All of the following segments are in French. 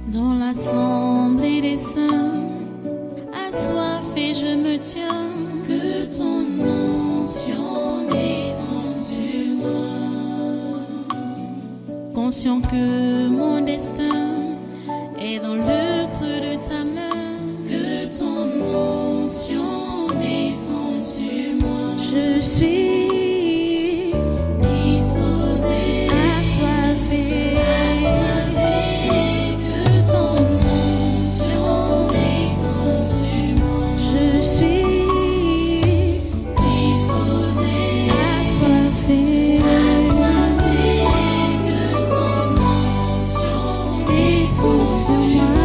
Dans l'assemblée des saints, assoiffé je me tiens, que ton onction descende sur moi. Conscient que mon destin est dans le creux de ta main, que ton onction descende sur moi. Je suis disposé, assoiffé, que ton onction descende sur moi. Je suis disposé, assoiffé, que ton onction descende sur moi.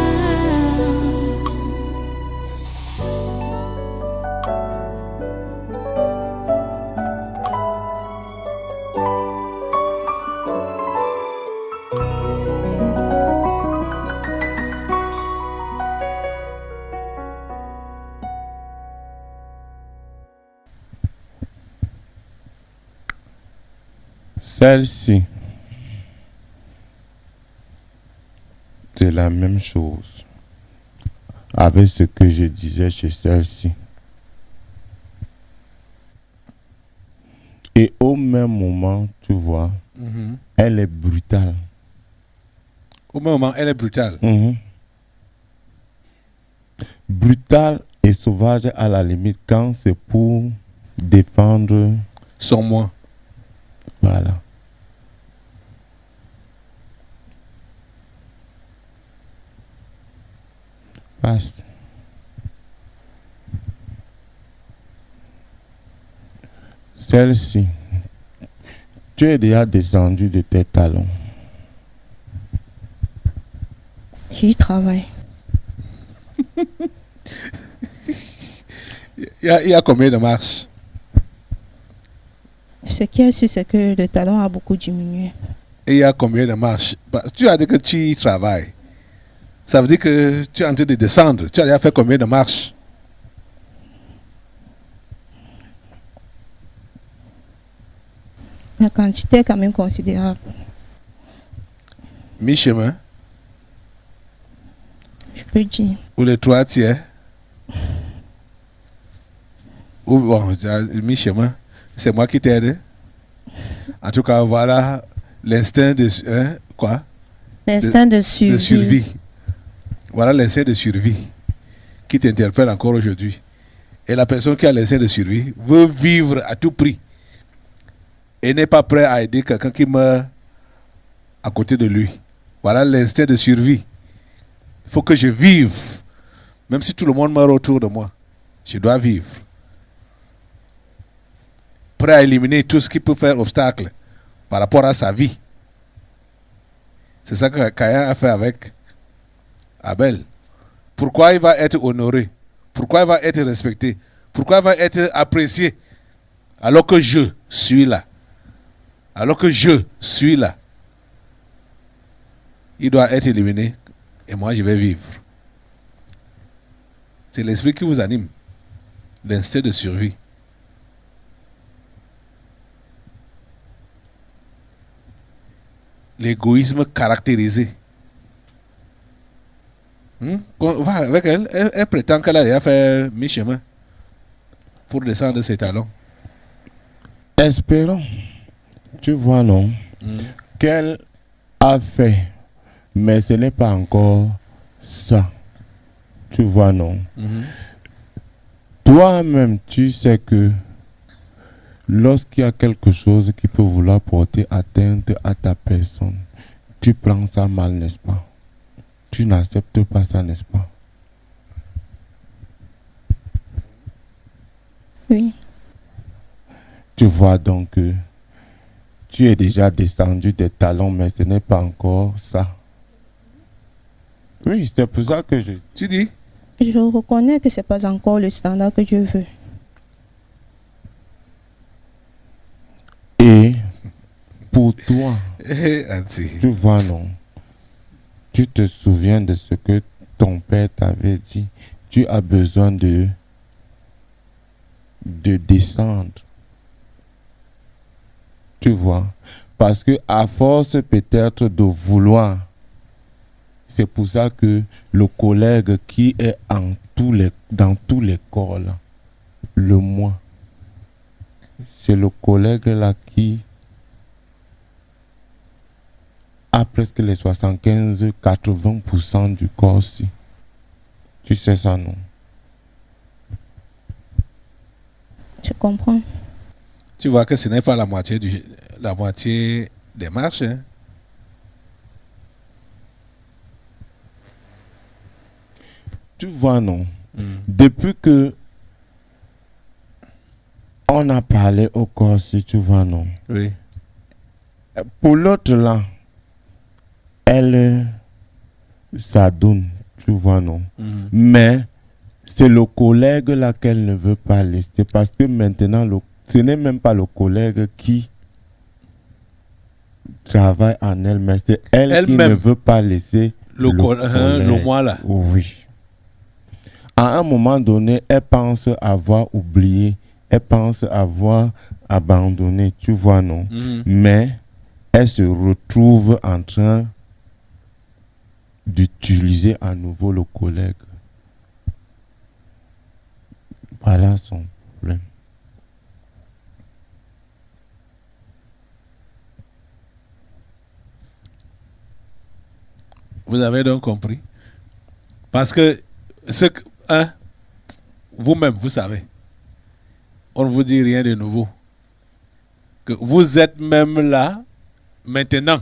Celle-ci, c'est la même chose avec ce que je disais chez celle-ci. Et au même moment, tu vois, elle est brutale. Au même moment, elle est brutale. Brutale et sauvage à la limite quand c'est pour défendre son moi. Voilà. Passe. Celle-ci, tu es déjà descendu de tes talons. J'y travaille. Il y a combien de marches? Ce qui est sûr, c'est que le talon a beaucoup diminué. Et il y a combien de marches? Tu as dit que tu y travailles. Ça veut dire que tu es en train de descendre. Tu as déjà fait combien de marches? La quantité est quand même considérable. Mi-chemin? Je peux dire. Ou les 3/4? Ou bon, mi-chemin? C'est moi qui t'aide. En tout cas, voilà l'instinct de... quoi? L'instinct de survie. Voilà l'instinct de survie qui t'interpelle encore aujourd'hui. Et la personne qui a l'instinct de survie veut vivre à tout prix. Et n'est pas prêt à aider quelqu'un qui meurt à côté de lui. Voilà l'instinct de survie. Il faut que je vive. Même si tout le monde meurt autour de moi, je dois vivre. Prêt à éliminer tout ce qui peut faire obstacle par rapport à sa vie. C'est ça que Caïn a fait avec Abel. Pourquoi il va être honoré? Pourquoi il va être respecté? Pourquoi il va être apprécié? Alors que je suis là. Alors que je suis là. Il doit être éliminé et moi je vais vivre. C'est l'esprit qui vous anime. L'instinct de survie. L'égoïsme caractérisé. Quand on va avec elle, elle prétend qu'elle a déjà fait mi-chemin pour descendre de ses talons. Espérons, tu vois, non, qu'elle a fait, mais ce n'est pas encore ça. Tu vois, non. Toi-même, tu sais que lorsqu'il y a quelque chose qui peut vouloir porter atteinte à ta personne, tu prends ça mal, n'est-ce pas? Tu n'acceptes pas ça, n'est-ce pas? Oui. Tu vois donc que tu es déjà descendu des talons, mais ce n'est pas encore ça. Oui, c'est pour ça que je... Tu dis? Je reconnais que ce n'est pas encore le standard que Dieu veut. Et pour toi, tu vois, non, tu te souviens de ce que ton père t'avait dit. Tu as besoin de descendre. Tu vois, parce que à force peut-être de vouloir, c'est pour ça que le collègue qui est dans tous les corps, là, le moi, c'est le collègue là qui a presque les 75-80% du corps aussi. Tu sais ça, non? Je comprends. Tu vois que ce n'est pas la moitié des marches. Hein? Tu vois, non? Depuis que on a parlé au corps, si tu vois, non? Oui. Pour l'autre là, elle s'adonne, tu vois, non? Mais c'est le collègue là qu'elle ne veut pas laisser. Parce que maintenant, ce n'est même pas le collègue qui travaille en elle, mais c'est elle qui ne veut pas laisser le moi là. Oui. À un moment donné, elle pense avoir oublié, elle pense avoir abandonné, tu vois, non? Mais elle se retrouve en train d'utiliser à nouveau le collègue. Voilà son problème. Vous avez donc compris? Parce que vous-même, vous savez, on ne vous dit rien de nouveau. Que vous êtes même là, maintenant,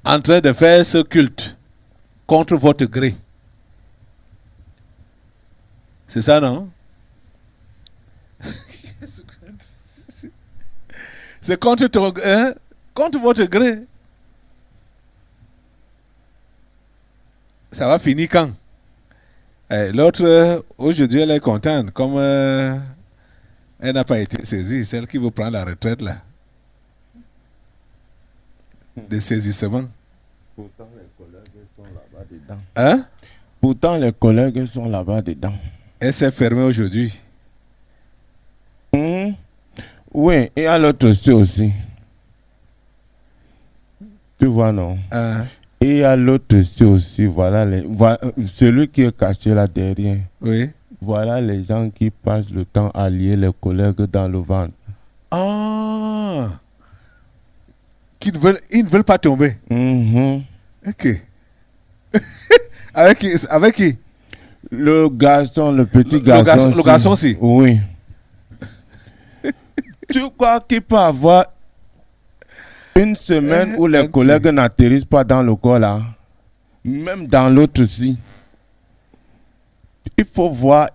en train de faire ce culte contre votre gré. C'est ça, non? C'est contre votre gré. Ça va finir quand? L'autre, aujourd'hui, elle est contente. Comme elle n'a pas été saisie, celle qui veut prendre la retraite, là. De saisissement. Pourtant, les collègues sont là-bas dedans. Hein? Pourtant, les collègues sont là-bas dedans. Elle s'est fermée aujourd'hui. Oui, et à l'autre aussi. Tu vois, non? Et à l'autre aussi, voilà, celui qui est caché là derrière. Oui. Voilà les gens qui passent le temps à lier les collègues dans le ventre. Ah! Ils ne veulent pas tomber. Ok. Avec qui? Le garçon, le petit garçon. Le garçon aussi? Oui. Tu crois qu'il peut avoir une semaine où les collègues n'atterrissent pas dans le corps là? Même dans l'autre aussi. Il faut voir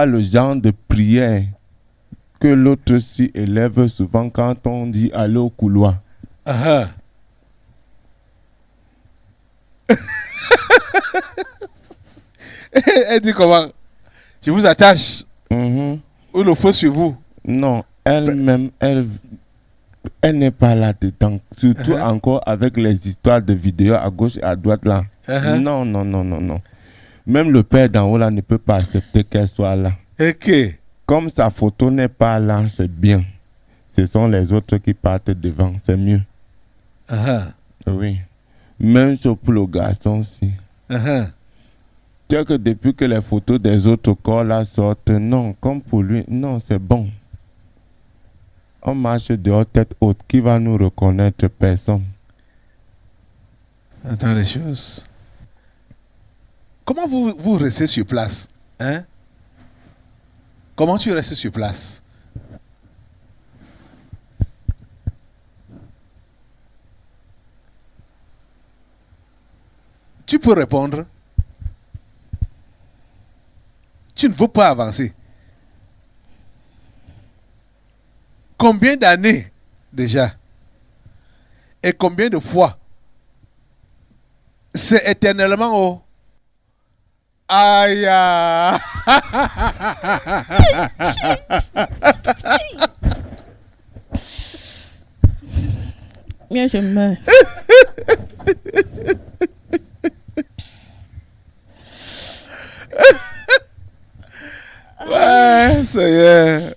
le genre de prière que l'autre aussi élève souvent quand on dit aller au couloir. Elle dit comment? Je vous attache. Ou le feu sur vous. Non, elle-même, elle n'est pas là-dedans. Surtout encore avec les histoires de vidéos à gauche et à droite là. Non. Même le père d'en haut là ne peut pas accepter qu'elle soit là. Ok. Comme sa photo n'est pas là, c'est bien. Ce sont les autres qui partent devant, c'est mieux. Oui. Même pour le garçon aussi. Tu sais que depuis que les photos des autres corps là sortent, non, comme pour lui, non, c'est bon. On marche dehors tête haute, qui va nous reconnaître? Personne. Attends les choses. Comment vous restez sur place? Hein? Comment tu restes sur place? Tu peux répondre. Tu ne veux pas avancer. Combien d'années déjà? Et combien de fois? C'est éternellement haut. Aïe! Bien, je meurs. Ouais, ça y est.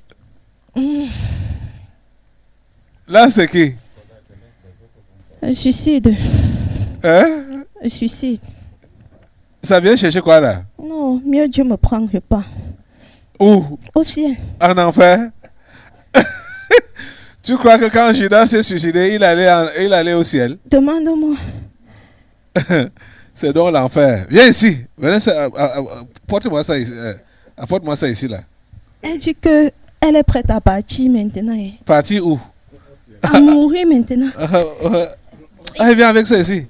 Là, c'est qui? Un suicide. Hein? Le suicide. Ça vient chercher quoi là? Non, mieux Dieu me prendre pas. Où? Au ciel. En enfer? Tu crois que quand Judas s'est suicidé, il allait au ciel? Demande-moi. C'est donc l'enfer. Viens ici. Venez, apporte-moi ça ici. Apporte-moi ça ici là. Elle dit que elle est prête à partir maintenant. Parti où? À mourir maintenant. Allez, viens avec ça ici.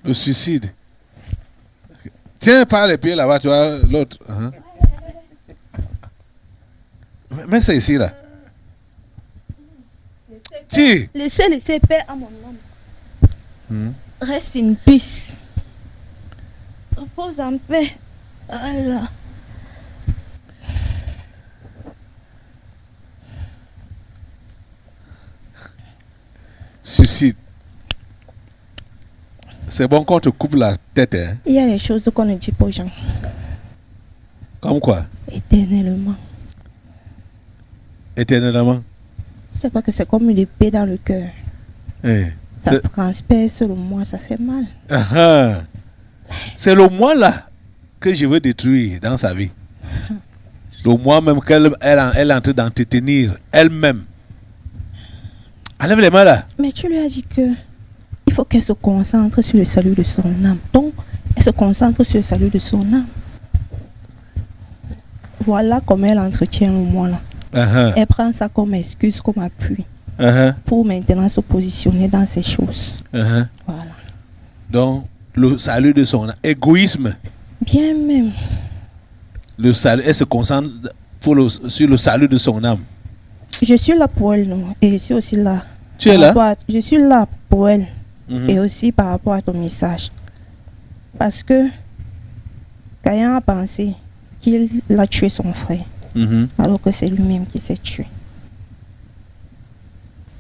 Le suicide. Tiens par les pieds là-bas, tu vois, l'autre. Mets ça ici là. Tire. Laissez paix à mon homme. Reste une piste. Repose en paix. Voilà. Suicide. C'est bon qu'on te coupe la tête, hein? Il y a des choses qu'on ne dit pas aux gens. Comme quoi? Éternellement. Éternellement. C'est pas que c'est comme une épée dans le cœur. Eh, Ça transperce le moi, ça fait mal. C'est le moi là que je veux détruire dans sa vie. Le moi même qu'elle est en train d'entretenir elle-même. Enlève les mains là. Mais tu lui as dit que il faut qu'elle se concentre sur le salut de son âme. Donc, elle se concentre sur le salut de son âme. Voilà comment elle entretient le moi là. Elle prend ça comme excuse, comme appui. Pour maintenant se positionner dans ces choses. Voilà. Donc, le salut de son égoïsme. Bien même. Le salut, elle se concentre sur le salut de son âme. Je suis là pour elle, non? Et je suis aussi là. Tu es là? Je suis là pour elle. Et aussi par rapport à ton message. Parce que Caïn a pensé qu'il a tué son frère. Alors que c'est lui-même qui s'est tué.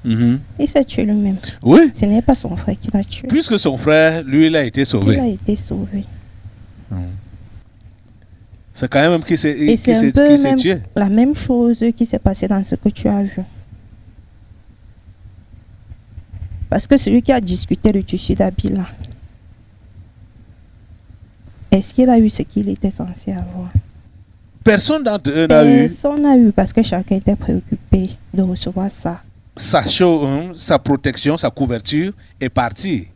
Il s'est tué lui-même. Oui. Ce n'est pas son frère qui l'a tué. Puisque son frère, lui, il a été sauvé. Il a été sauvé. C'est quand même qui s'est tué. La même chose qui s'est passée dans ce que tu as vu. Parce que celui qui a discuté du suicide d'Abila, est-ce qu'il a eu ce qu'il était censé avoir? Personne d'entre eux n'a eu. Personne n'a eu parce que chacun était préoccupé de recevoir ça. Sa protection, sa couverture est partie.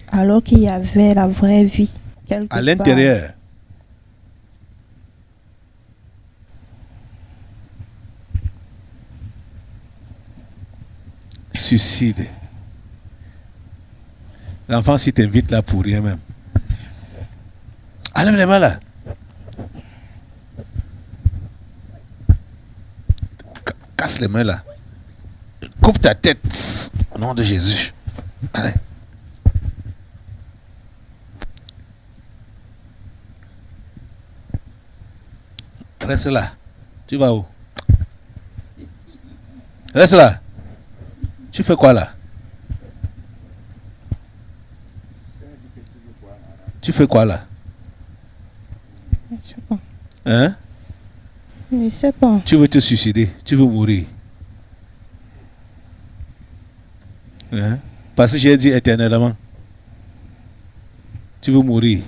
Alors qu'il y avait la vraie vie à l'intérieur. Suicide. L'enfant, si t'invite là pour rien même. Enlève les mains là. Casse les mains là. Coupe ta tête. Au nom de Jésus. Allez. Reste là. Tu vas où? Reste là. Tu fais quoi là? Tu fais quoi là? Je ne sais pas. Hein? Je ne sais pas. Tu veux te suicider? Tu veux mourir? Hein? Parce que j'ai dit éternellement. Tu veux mourir?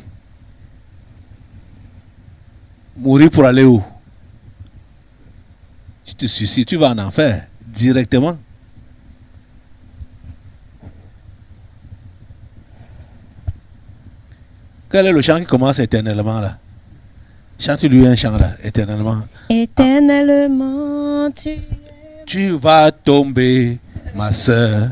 Mourir pour aller où? Tu te suicides, tu vas en enfer directement. Quel est le chant qui commence éternellement là? Chante-lui un chant là, éternellement. Éternellement, tu vas tomber, ma soeur.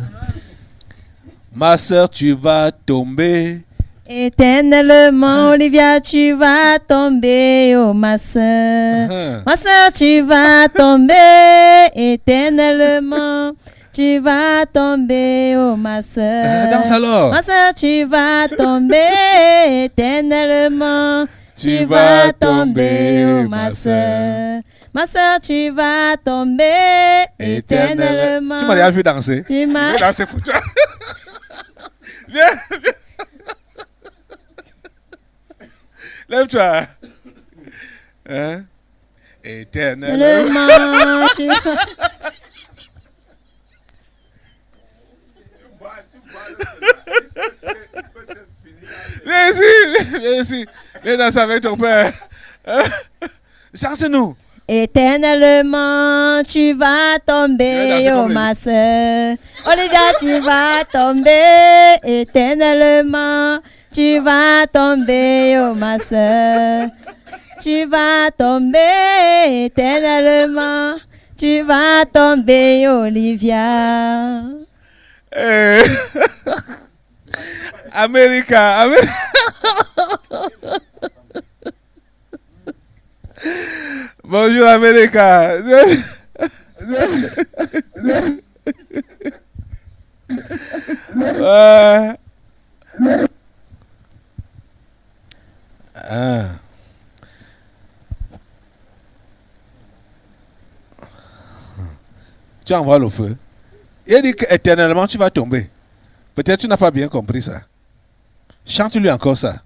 Ma soeur, tu vas tomber. Éternellement, Olivia, tu vas tomber, oh ma soeur. Ma soeur, tu vas tomber, éternellement. Tu vas tomber, oh ma soeur. Danse alors. Ma soeur, tu vas tomber, éternellement. Tu vas tomber, oh ma soeur. Ma soeur, tu vas tomber, éternellement. Tu m'as déjà vu danser. Tu m'as... Je vais danser pour toi. Viens, viens. Lève-toi. Hein? Éternellement. Tu vas... Tu bois. Viens ici. Viens danser avec ton père. Chante-nous. Éternellement, tu vas tomber, oh ma soeur. Olivia, tu vas tomber. Éternellement, tu vas tomber, oh ma soeur. Tu vas tomber éternellement. Tu vas tomber, Olivia. America. Bonjour, America. Tu envoies le feu. Il dit qu'éternellement tu vas tomber. Peut-être tu n'as pas bien compris ça. Chante-lui encore ça.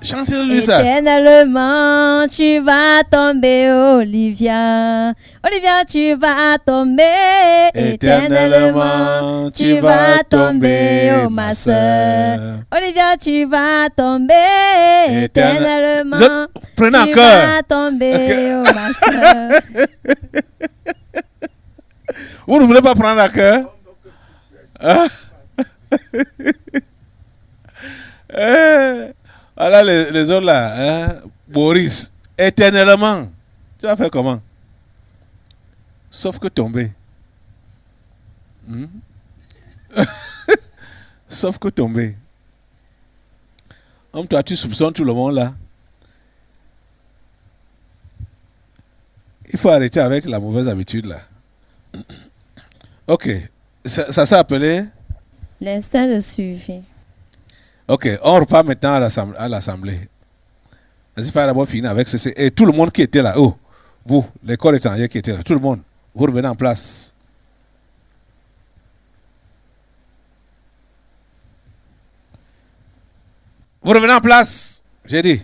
Chante-lui ça. Éternellement, tu vas tomber, Olivia. Olivia, tu vas tomber. Éternellement, tu vas tomber, oh ma soeur. Olivia, tu vas tomber. Éternellement, prenez tu vas tomber, oh ma soeur. Vous ne voulez pas prendre à cœur? Voilà les autres là, hein? Boris, éternellement. Tu vas faire comment? Sauf que tomber. Sauf que tomber. Toi, tu soupçonnes tout le monde là. Il faut arrêter avec la mauvaise habitude là. Ok. Ça s'est appelé? L'instinct de suivi. Ok, on repart maintenant à l'assemblée. Vas-y, faire d'abord finir avec ceci. Et tout le monde qui était là, vous, les corps étrangers qui étaient là, tout le monde, vous revenez en place. Vous revenez en place, j'ai dit.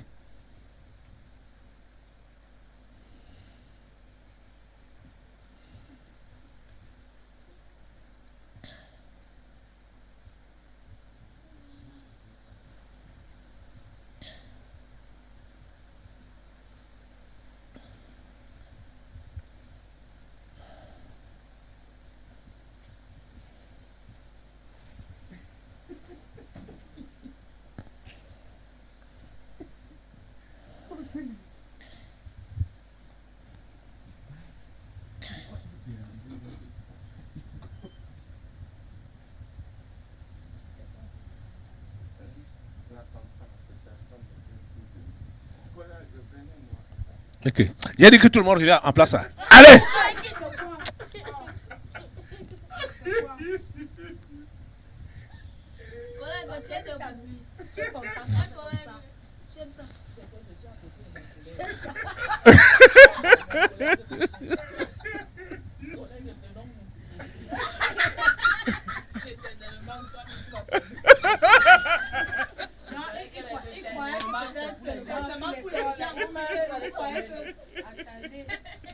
Ok. J'ai dit que tout le monde revient en place. Allez!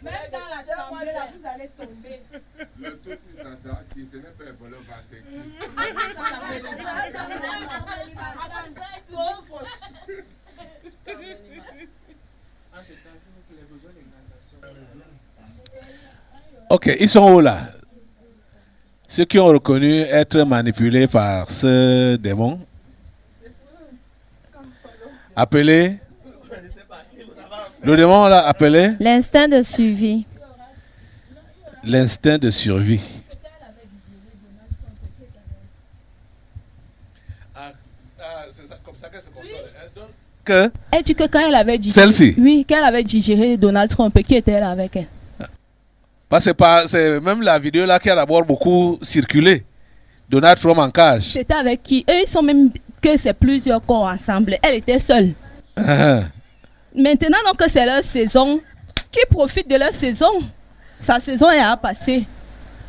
Même dans l'assemblée, là, vous allez tomber. Le tout c'est ça, qui ce n'est pas un voleur Ok, ils sont où là? Ceux qui ont reconnu être manipulés par ce démon. Appelé. Le démon l'a appelé? L'instinct de suivi. L'instinct de survie. C'est comme ça qu'elle se console. Que? Elle dit que quand elle avait dit... Celle-ci? Oui, qu'elle avait digéré Donald Trump, qui était là avec elle. Parce que c'est même la vidéo là qui a d'abord beaucoup circulé. Donald Trump en cage. C'était avec qui? Eux, ils sont même que c'est plusieurs corps ensemble. Elle était seule. Maintenant, donc, c'est leur saison. Qui profite de leur saison? Sa saison est à passer.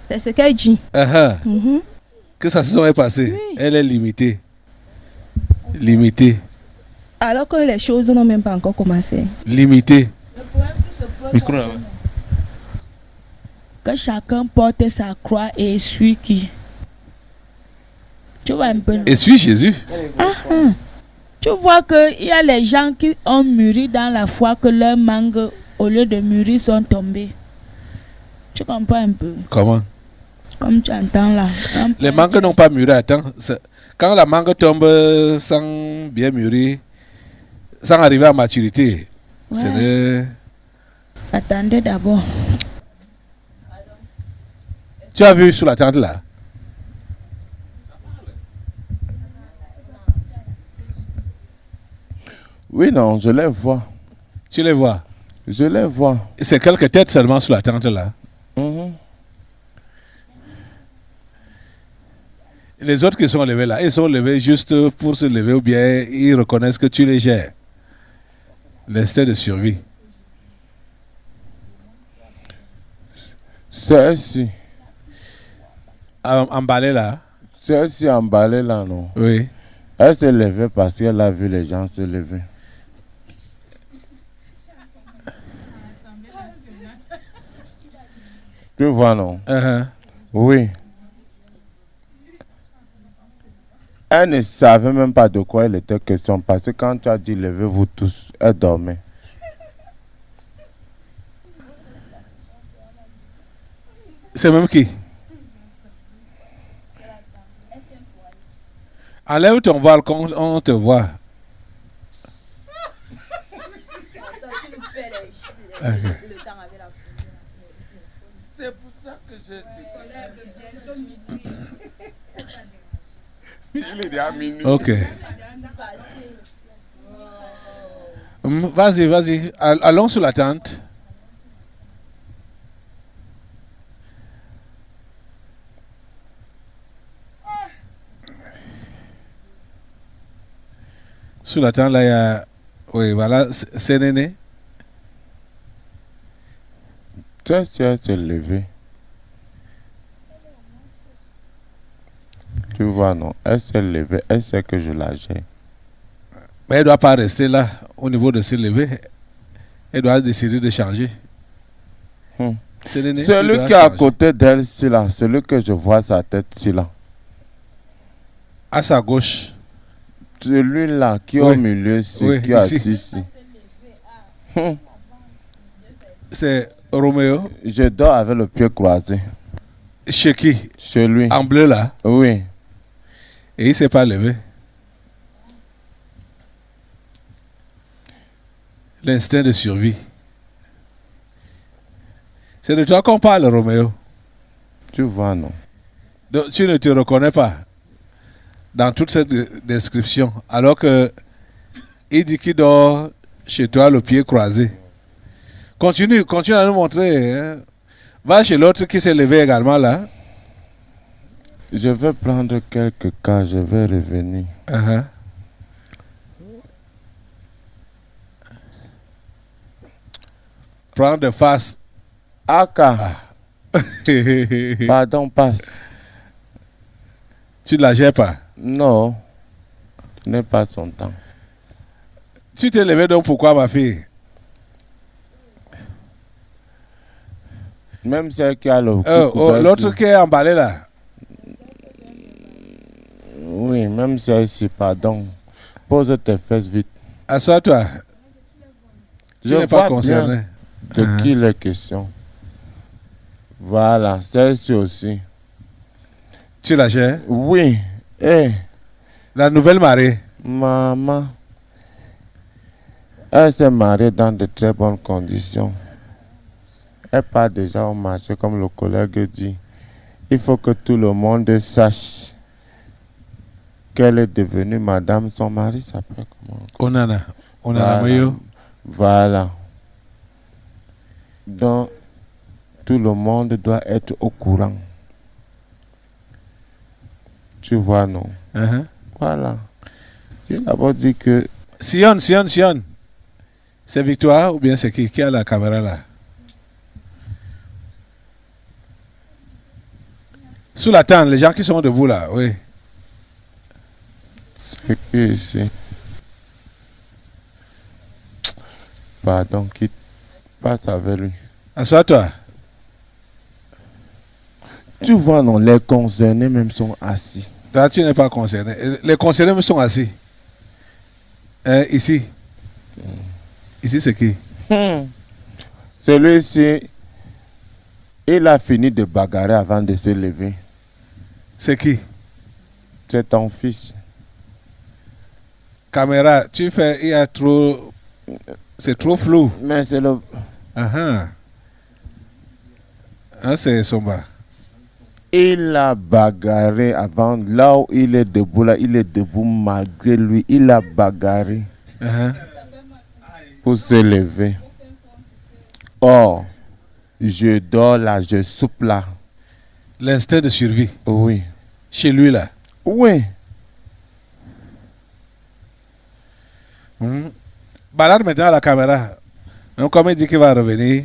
C'est ce qu'elle dit. Que sa saison est passée. Oui. Elle est limitée. Limitée. Alors que les choses n'ont même pas encore commencé. Limitée. Micro là-bas. Que chacun porte sa croix et suit qui. Tu vois un peu. Et suis Jésus. Tu vois qu'il y a les gens qui ont mûri dans la foi que leurs mangues, au lieu de mûrir, sont tombées. Tu comprends un peu? Comment? Comme tu entends là. Les mangues n'ont pas mûri à temps. Quand la mangue tombe sans bien mûrir, sans arriver à maturité, c'est de... Attendez d'abord. Tu as vu sous la tente là? Oui, non, je les vois. Tu les vois? Je les vois. C'est quelques têtes seulement sous la tente là. Les autres qui sont levés là, ils sont levés juste pour se lever ou bien ils reconnaissent que tu les gères. L'instinct de survie. Celle-ci. Emballé là? Celle-ci emballée là, non? Oui. Elle s'est levée parce qu'elle a vu les gens se lever. Tu vois, non? Oui. Elle ne savait même pas de quoi il était question parce que quand tu as dit levez-vous tous, elle dormait. C'est même qui? Enlève ton voile quand on te voit. C'est pour ça que je dis. Il est déjà minuit. Ok. Vas-y, vas-y. Allons sur la tente. Sous la tente, là, il y a... Oui, voilà, c'est Néné. Elle s'est levée. Tu vois, non? Elle s'est levée. Elle sait que je la gère. Mais elle ne doit pas rester là, au niveau de se lever. Elle doit décider de changer. C'est Néné. Celui qui est à côté d'elle, c'est là. Celui que je vois sa tête, c'est là. À sa gauche. Celui-là qui est au milieu, c'est qui est assis ici. C'est Roméo. Je dors avec le pied croisé. Chez qui? Chez lui. En bleu là? Oui. Et il ne s'est pas levé. L'instinct de survie. C'est de toi qu'on parle, Roméo. Tu vois, non? Donc, tu ne te reconnais pas dans toute cette description, alors que il dit qu'il dort chez toi le pied croisé. Continue à nous montrer. Hein. Va chez l'autre qui s'est levé également là. Je vais prendre quelques cas, je vais revenir. Prends de face. Aka. Pardon, passe. Tu ne la gères pas? Non. Ce n'est pas son temps. Tu t'es levé donc pourquoi, ma fille? Même celle qui a le... l'autre qui est emballé là. Oui, même celle-ci, pardon. Pose tes fesses vite. Assois-toi. Je n'ai pas concerné. De qui il est question? Voilà, celle-ci aussi. Tu la gères? Oui. Eh. La nouvelle mariée. Maman. Elle s'est mariée dans de très bonnes conditions. Elle part déjà au marché, comme le collègue dit. Il faut que tout le monde sache qu'elle est devenue madame. Son mari s'appelle comment? Onana. Onana Mayo. Voilà. Donc, tout le monde doit être au courant. Tu vois, non? Voilà. J'ai d'abord dit que... Sion. C'est Victoire ou bien c'est qui a la caméra là? Sous la tente, les gens qui sont debout là, oui. C'est qui ici? Pardon, quitte. Passe avec lui. Assois-toi. Tu vois, non, les concernés même sont assis. Là, tu n'es pas concerné. Les concernés me sont assis. Ici. Ici, c'est qui? Celui-ci, il a fini de bagarrer avant de se lever. C'est qui? C'est ton fils. Caméra, tu fais, il y a trop... C'est trop flou. Mais c'est le... C'est Somba. Il a bagarré avant, là où il est debout, là, il est debout malgré lui. Il a bagarré pour se lever. Or, je dors là, je soupe là. L'instinct de survie. Oui. Chez lui, là. Oui. Balade maintenant à la caméra. Donc, comme il dit qu'il va revenir.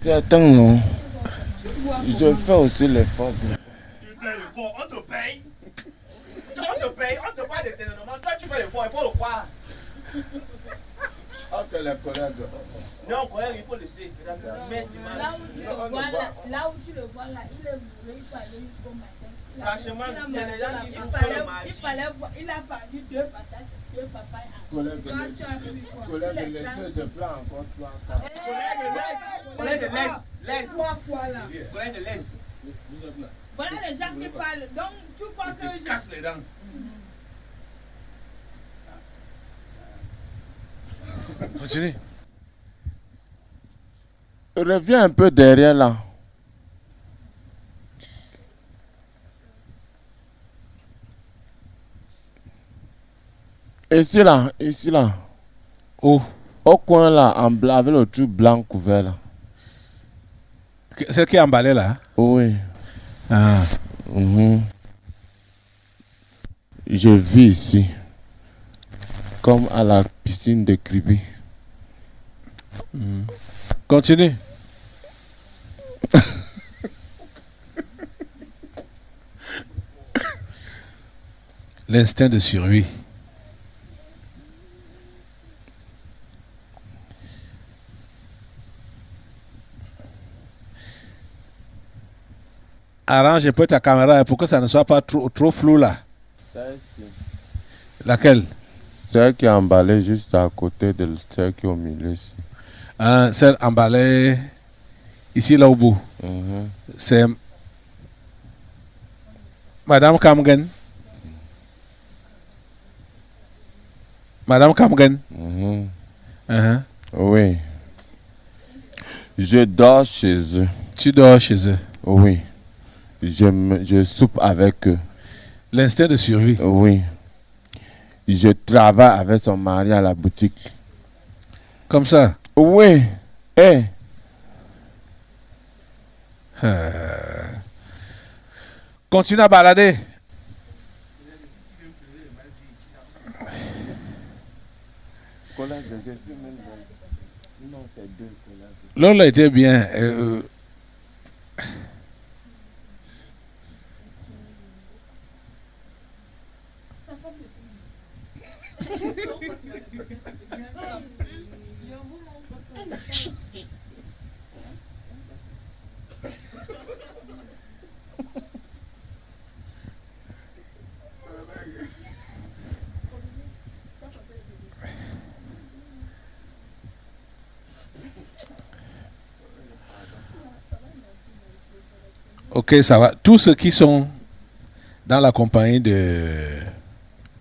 Attends, non. Je fais aussi l'effort. On te paye. On te paye, on te parle d'éternellement. Toi, tu fais l'effort, il faut le croire. Ok, les collègues. Non, collègue, il faut laisser. Mais dimanche. Là où tu le vois là, il est bourré, il faut aller jusqu'au matin. Franchement, il y a des gens qui sont il a fallu 2 patates, 2 papayes. Collègue, laissez, je prends encore 3 cas. Collègue, laisse. Collègue, laisse. Voilà les gens qui parlent. Donc, tu crois que je... Casse les dents. Continue. Reviens un peu derrière là. Ici là, ici là. Où? Au coin là, en blanc, avec le truc blanc couvert là. Celle qui est emballée là? Oui. Ah. Je vis ici. Comme à la piscine de Kribi. Continue. L'instinct de survie. Arrange un peu ta caméra pour que ça ne soit pas trop flou là. Laquelle? Celle qui est emballée juste à côté de celle qui est au milieu ici. Celle emballée ici là au bout. C'est Madame Kamgen. Madame Kamgen. Oui. Je dors chez eux. Tu dors chez eux? Oui. Je soupe avec eux. L'instinct de survie? Oui. Je travaille avec son mari à la boutique. Comme ça? Oui. Continue à balader. L'autre était bien. Ok, ça va. Tous ceux qui sont dans la compagnie de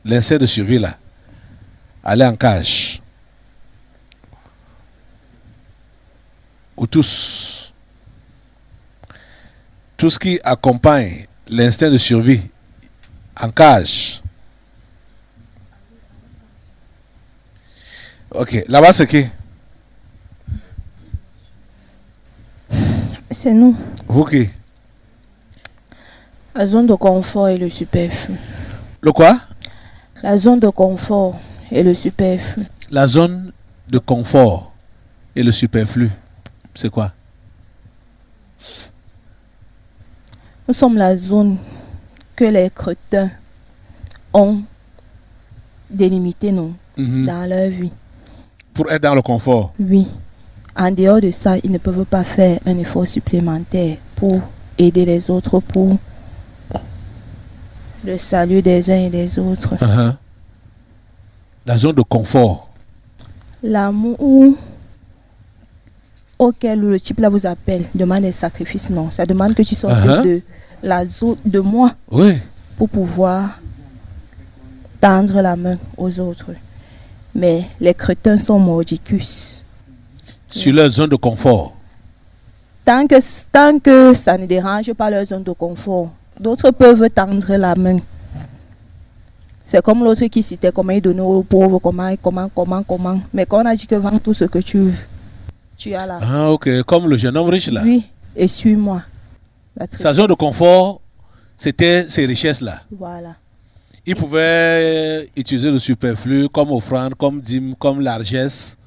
l'instinct de survie là, allez en cage. Ou tous. Tout ce qui accompagne l'instinct de survie en cage. Ok, là-bas c'est qui? C'est nous. Vous qui? La zone de confort et le superflu. Le quoi? La zone de confort et le superflu. La zone de confort et le superflu, c'est quoi? Nous sommes la zone que les chrétiens ont délimité dans leur vie. Pour être dans le confort. Oui. En dehors de ça, ils ne peuvent pas faire un effort supplémentaire pour aider les autres, pour le salut des uns et des autres. La zone de confort. L'amour auquel le type là vous appelle demande des sacrifices, non. Ça demande que tu sortes de la zone de moi pour pouvoir tendre la main aux autres. Mais les chrétiens sont mordicus. Sur leur zone de confort. Tant que ça ne dérange pas leur zone de confort, d'autres peuvent tendre la main. C'est comme l'autre qui citait comment il donnait aux pauvres, comment. Mais quand on a dit que vends tout ce que tu veux, tu as là. Ah, ok. Comme le jeune homme riche là. Oui, et suis-moi. Sa zone de confort, c'était ces richesses-là. Voilà. Il pouvait utiliser le superflu comme offrande, comme dîme, comme largesse,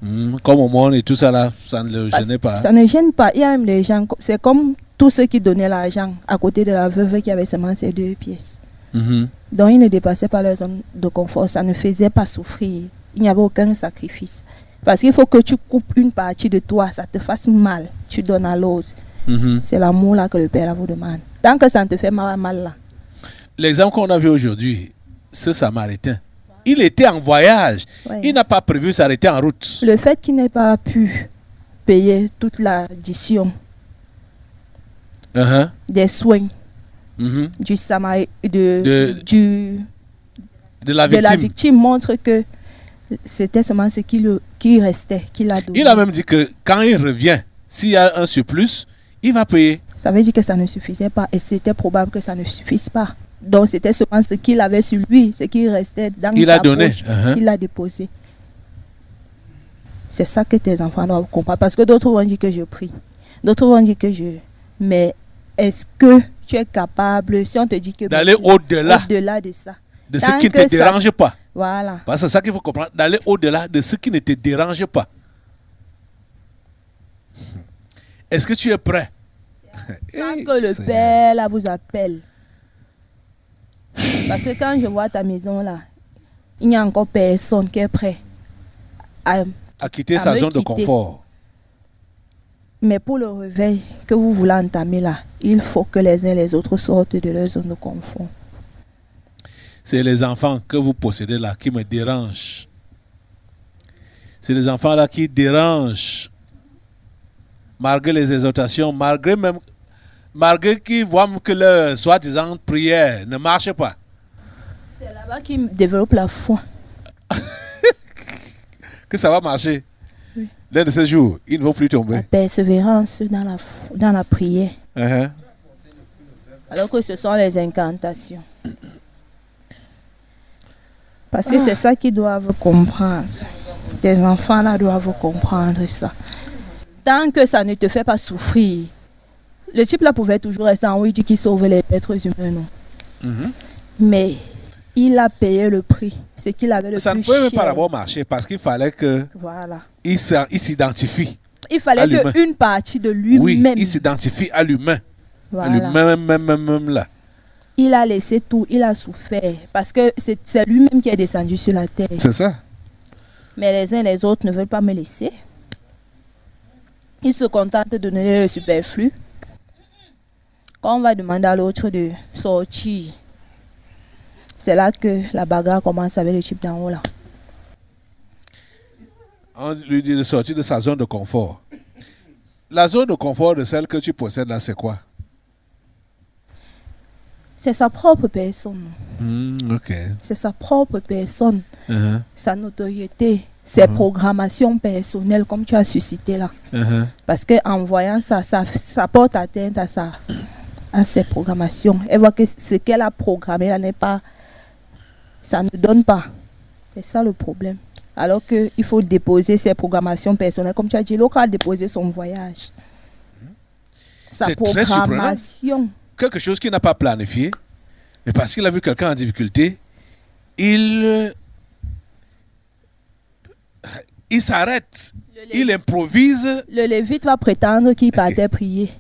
comme aumône et tout ça là. Ça ne le gênait pas. Ça ne gêne pas. Il y a même les gens, c'est comme tous ceux qui donnaient l'argent à côté de la veuve qui avait seulement ces 2 pièces. Donc ils ne dépassaient pas leur zone de confort. Ça ne faisait pas souffrir. Il n'y avait aucun sacrifice. Parce qu'il faut que tu coupes une partie de toi, ça te fasse mal. Tu donnes à l'autre. C'est l'amour là que le Père vous demande. Tant que ça ne te fait mal là. L'exemple qu'on a vu aujourd'hui, ce Samaritain, il était en voyage. Il n'a pas prévu s'arrêter en route. Le fait qu'il n'ait pas pu payer toute l'addition des soins du de la victime montre que c'était seulement ce qui restait, qu'il a donné. Il a même dit que quand il revient, s'il y a un surplus, il va payer. Ça veut dire que ça ne suffisait pas et c'était probable que ça ne suffise pas. Donc c'était seulement ce qu'il avait sur lui, ce qui restait dans sa poche, il l'a déposé. C'est ça que tes enfants doivent comprendre. Parce que d'autres vont dire que je prie. D'autres vont dire que je... Mais est-ce que tu es capable, si on te dit que... D'aller au-delà de ça. De ce qui ne te dérange pas. Voilà. Parce que c'est ça qu'il faut comprendre. D'aller au-delà de ce qui ne te dérange pas. Est-ce que tu es prêt? C'est ça que le Père là vous appelle. Parce que quand je vois ta maison là, il n'y a encore personne qui est prêt à quitter sa zone de confort. Mais pour le réveil que vous voulez entamer là, il faut que les uns et les autres sortent de leur zone de confort. C'est les enfants que vous possédez là qui me dérangent. C'est les enfants là qui dérangent. Malgré les exhortations, malgré qu'ils voient que leur soi-disant prière ne marche pas. C'est là-bas qu'ils développent la foi. Que ça va marcher. Oui. L'un de ces jours, ils ne vont plus tomber. La persévérance dans la prière. Alors que ce sont les incantations. Parce que c'est ça qu'ils doivent comprendre. Tes enfants là doivent comprendre ça. Tant que ça ne te fait pas souffrir. Le type là pouvait toujours rester en haut, il dit qu'il sauve les êtres humains, non. Mais il a payé le prix. C'est qu'il avait le plus cher. Ça ne pouvait même pas avoir marché parce qu'il fallait que il s'identifie. Il fallait qu'une partie de lui-même. Oui, il s'identifie à l'humain. Voilà. À lui-même même là. Il a laissé tout, il a souffert. Parce que c'est lui-même qui est descendu sur la terre. C'est ça. Mais les uns et les autres ne veulent pas me laisser. Ils se contentent de donner le superflu. Quand on va demander à l'autre de sortir, c'est là que la bagarre commence avec le type d'en haut là. On lui dit de sortir de sa zone de confort. La zone de confort de celle que tu possèdes là, c'est quoi? C'est sa propre personne. Ok. C'est sa propre personne. Sa notoriété, ses programmations personnelles comme tu as suscité là. Parce qu'en voyant ça porte atteinte à ses programmations. Elle voit que ce qu'elle a programmé là n'est pas... Ça ne donne pas. C'est ça le problème. Alors qu'il faut déposer ses programmations personnelles. Comme tu as dit, l'autre a déposé son voyage. Sa programmation. Quelque chose qu'il n'a pas planifié, mais parce qu'il a vu quelqu'un en difficulté, il s'arrête, il improvise. Le Lévite va prétendre qu'il partait prier.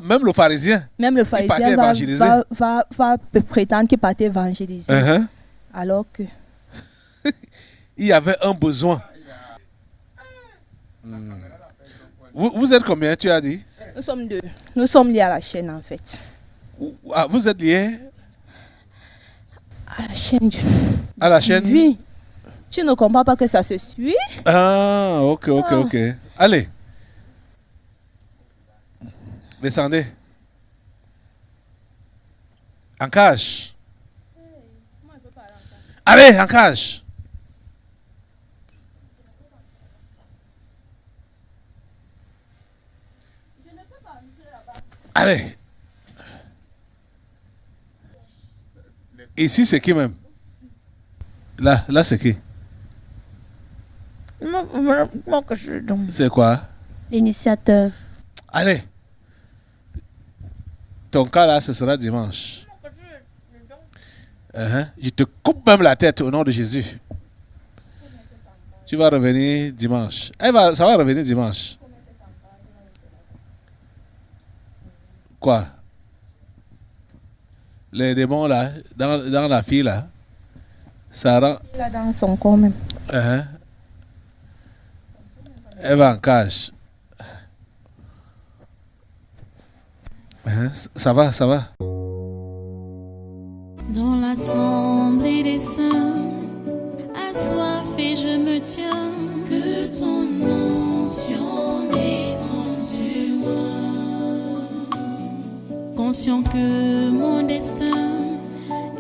Même le pharisien. Même le partait pharisien évangéliser. va prétendre qu'il partait évangéliser. Alors que il y avait un besoin. Vous êtes combien, tu as dit? nous sommes deux. Nous sommes liés à la chaîne en fait. Vous êtes liés À la chaîne du... à la chaîne? Oui. Tu ne comprends pas que ça se suit? Ah, ok. Allez. Descendez. En cage. Allez, en cage. Allez. Ici, c'est qui même? Là, c'est qui? C'est quoi? L'initiateur. Allez. Ton cas là, ce sera dimanche. Je te coupe même la tête au nom de Jésus. Tu vas revenir dimanche. Ça va revenir dimanche. Quoi? Les démons là, dans la fille là, ça rend... Il a dans son corps même. Elle va en cage. Ça va. Dans l'assemblée des saints, assoiffé je me tiens, que ton onction descende sur moi. Conscient que mon destin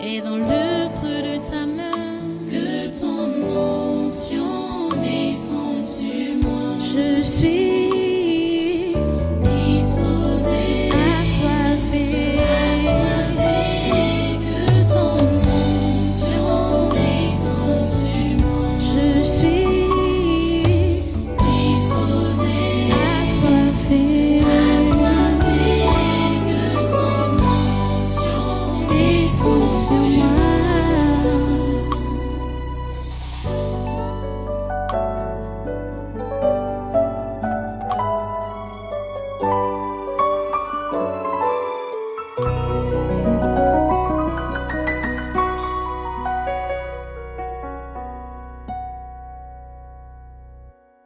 est dans le creux de ta main, que ton onction descende sur moi. Je suis